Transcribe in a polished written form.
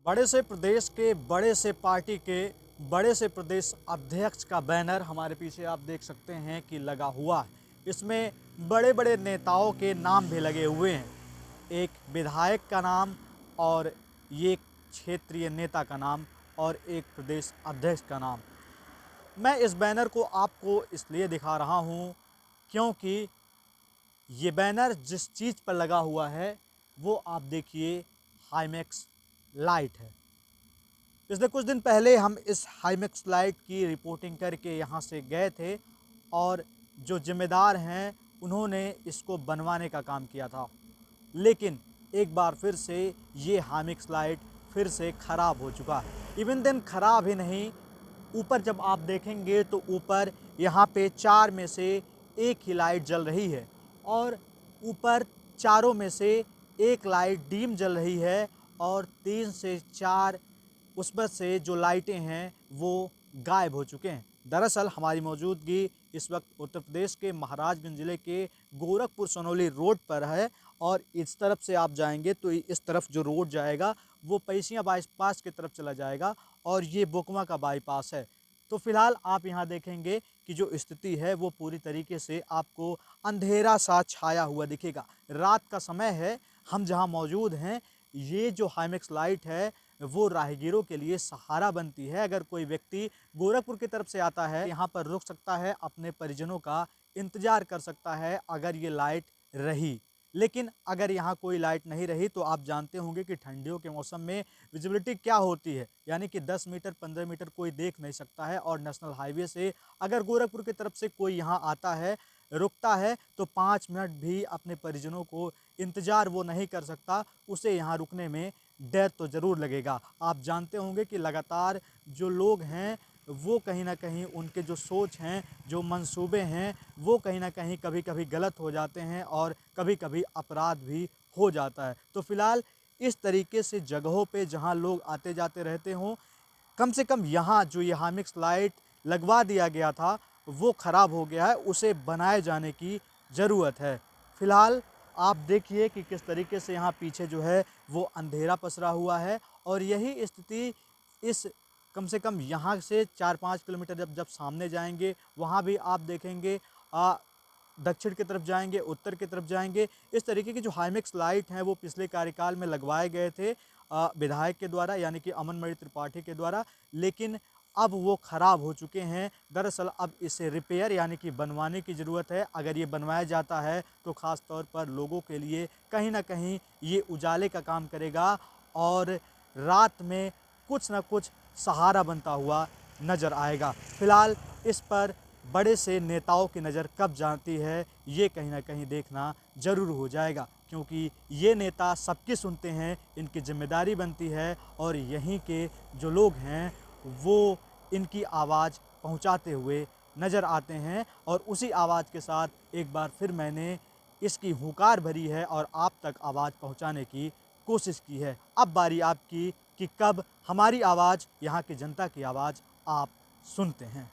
बड़े से प्रदेश के बड़े से पार्टी के बड़े से प्रदेश अध्यक्ष का बैनर हमारे पीछे आप देख सकते हैं कि लगा हुआ है। इसमें बड़े बड़े नेताओं के नाम भी लगे हुए हैं। एक विधायक का नाम और ये एक क्षेत्रीय नेता का नाम और एक प्रदेश अध्यक्ष का नाम। मैं इस बैनर को आपको इसलिए दिखा रहा हूँ क्योंकि ये बैनर जिस चीज़ पर लगा हुआ है वो आप देखिए हाईमैक्स लाइट है। पिछले कुछ दिन पहले हम इस हाईमैक्स लाइट की रिपोर्टिंग करके यहाँ से गए थे और जो जिम्मेदार हैं उन्होंने इसको बनवाने का काम किया था, लेकिन एक बार फिर से ये हाईमैक्स लाइट फिर से ख़राब हो चुका है। इवन दिन ख़राब ही नहीं, ऊपर जब आप देखेंगे तो ऊपर यहाँ पे 4 में से एक ही लाइट जल रही है और ऊपर चारों में से एक लाइट डीम जल रही है और 3 से 4 उसमें से जो लाइटें हैं वो गायब हो चुके हैं। दरअसल हमारी मौजूदगी इस वक्त उत्तर प्रदेश के महाराजगंज ज़िले के गोरखपुर सोनौली रोड पर है और इस तरफ से आप जाएंगे तो इस तरफ जो रोड जाएगा वो पैसियाँ बाईपास की तरफ चला जाएगा और ये बोकमा का बाईपास है। तो फिलहाल आप यहाँ देखेंगे कि जो स्थिति है वो पूरी तरीके से आपको अंधेरा सा छाया हुआ दिखेगा। रात का समय है, हम जहाँ मौजूद हैं ये जो हाईमैक्स लाइट है वो राहगीरों के लिए सहारा बनती है। अगर कोई व्यक्ति गोरखपुर की तरफ से आता है यहाँ पर रुक सकता है, अपने परिजनों का इंतज़ार कर सकता है अगर ये लाइट रही। लेकिन अगर यहाँ कोई लाइट नहीं रही तो आप जानते होंगे कि ठंडियों के मौसम में विजिबिलिटी क्या होती है, यानी कि 10 मीटर 15 मीटर कोई देख नहीं सकता है। और नेशनल हाईवे से अगर गोरखपुर की तरफ से कोई यहाँ आता है, रुकता है, तो 5 मिनट भी अपने परिजनों को इंतज़ार वो नहीं कर सकता, उसे यहाँ रुकने में डर तो ज़रूर लगेगा। आप जानते होंगे कि लगातार जो लोग हैं वो कहीं ना कहीं उनके जो सोच हैं, जो मंसूबे हैं वो कहीं ना कहीं कभी कभी गलत हो जाते हैं और कभी कभी अपराध भी हो जाता है। तो फिलहाल इस तरीके से जगहों पे जहां लोग आते जाते रहते हों, कम से कम यहाँ जो ये हाईमैक्स लाइट लगवा दिया गया था वो ख़राब हो गया है, उसे बनाए जाने की ज़रूरत है। फ़िलहाल आप देखिए कि किस तरीके से यहाँ पीछे जो है वो अंधेरा पसरा हुआ है और यही स्थिति इस कम से कम यहाँ से 4-5 किलोमीटर जब सामने जाएंगे वहाँ भी आप देखेंगे। दक्षिण की तरफ जाएंगे, उत्तर की तरफ जाएंगे, इस तरीके की जो हाईमैक्स लाइट हैं वो पिछले कार्यकाल में लगवाए गए थे विधायक के द्वारा, यानी कि अमनमणि त्रिपाठी के द्वारा, लेकिन अब वो ख़राब हो चुके हैं। दरअसल अब इसे रिपेयर यानी कि बनवाने की ज़रूरत है। अगर ये बनवाया जाता है तो ख़ास तौर पर लोगों के लिए कहीं ना कहीं ये उजाले का काम करेगा और रात में कुछ ना कुछ सहारा बनता हुआ नज़र आएगा। फ़िलहाल इस पर बड़े से नेताओं की नज़र कब जाती है ये कहीं ना कहीं देखना ज़रूर हो जाएगा, क्योंकि ये नेता सबकी सुनते हैं, इनकी जिम्मेदारी बनती है और यहीं के जो लोग हैं वो इनकी आवाज़ पहुंचाते हुए नज़र आते हैं। और उसी आवाज़ के साथ एक बार फिर मैंने इसकी हुंकार भरी है और आप तक आवाज़ पहुंचाने की कोशिश की है। अब बारी आपकी कि कब हमारी आवाज़, यहाँ की जनता की आवाज़ आप सुनते हैं।